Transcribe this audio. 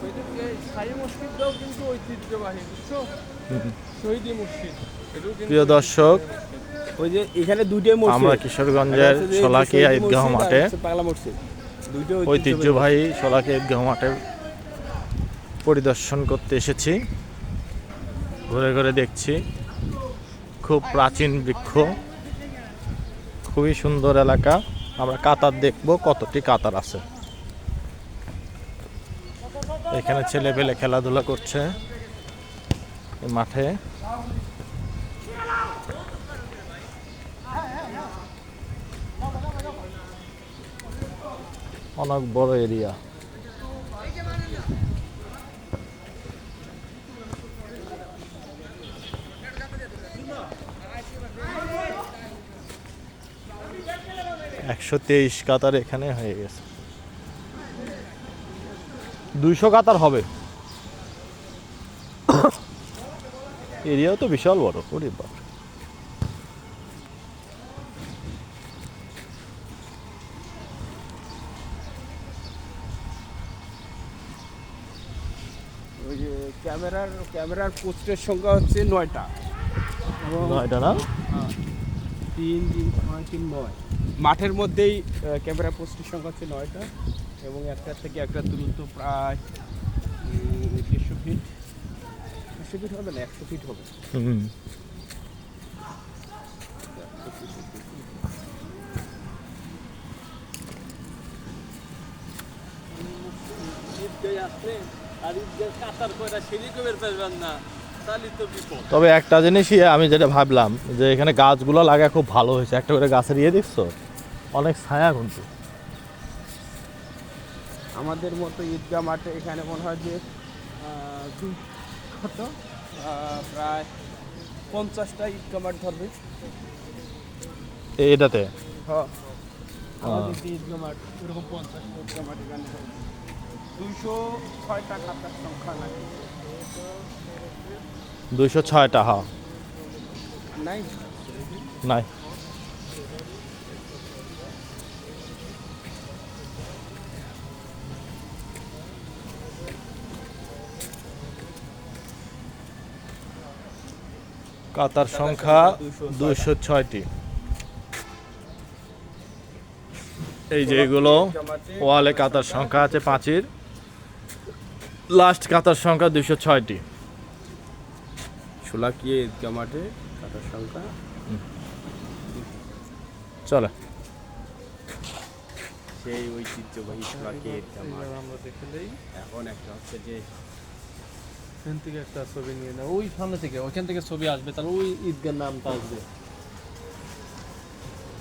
এদিকে শাহী মসজিদটাও কিন্তু ঐতিহ্যবাহী, বুঝছো? শহীদি মসজিদ। প্রিয় দর্শক, ওই যে এখানে দুইটাই মসজিদ, আমরা কিশোরগঞ্জের শোলাকিয়া ঈদগাহ মাঠে পাগলা মসজিদ, দুইটা ঐতিহ্যবাহী শোলাকিয়া ঈদগাহ মাঠে পরিদর্শন করতে এসেছি। ঘুরে ঘুরে দেখছি, খুব প্রাচীন বৃক্ষ, খুবই সুন্দর এলাকা। আমরা কাতার দেখবো কতটি কাতার আছে। এখানে ছেলে পেলে খেলাধুলা করছে এই মাঠে। অনেক বড় এরিয়া। $123 কাতার এখানে হয়ে গেছে। 200 কাতার হবে। এরিয়াও তো বিশাল বড়। ওরে বাপ, ওই যে ক্যামেরার পোস্টের সংখ্যা হচ্ছে 9টা। 9টা না? 3 3 5 3 9। মাঠের মধ্যেই ক্যামেরা পোস্টের সংখ্যা হচ্ছে 9টা এবং একটা থেকে একটা দূরত্ব প্রায় 150 ফিট। 100 ফিট হবে না, 100 ফিট হবে। হুম। তবে একটা জিনিসই আমি যেটা ভাবলাম যে এখানে গাছগুলো লাগা খুব ভালো হয়েছে। একটা করে গাছের ইয়ে দেখছো, অনেক ছায়া কিন্তু। আমাদের মতো ঈদগাহ মাঠে এখানে মনে হয় যে প্রায় 50টা ঈদগাহ মাঠ ধরবে। এটাতে হ্যাঁ, আমাদের যে ঈদগাহ মাঠ এরকম 50টা ঈদগাহ মাঠ এখানে 206টা খাতার সংখ্যা লাগে। 206টা। হ্যাঁ, নাই নাই। কাতার সংখ্যা 206টি। এই যে এগুলো ওয়ালে কাতার সংখ্যা আছে 5-এর। লাস্ট কাতার সংখ্যা 206টি। শোলাকিয়া ঈদগাহ মাঠে খাতার সংখ্যা। চলো, সেই ঐতিহ্যবাহী শোলাকিয়া ঈদগাহ মাঠ। আমরা দেখলেই এখন একটা হচ্ছে যে এখান থেকে একটা ছবি নিয়ে নাও, ওই সামনে থেকে, ওইখান থেকে ছবি আসবে, তাহলে ওই ঈদগার নামটা আসবে।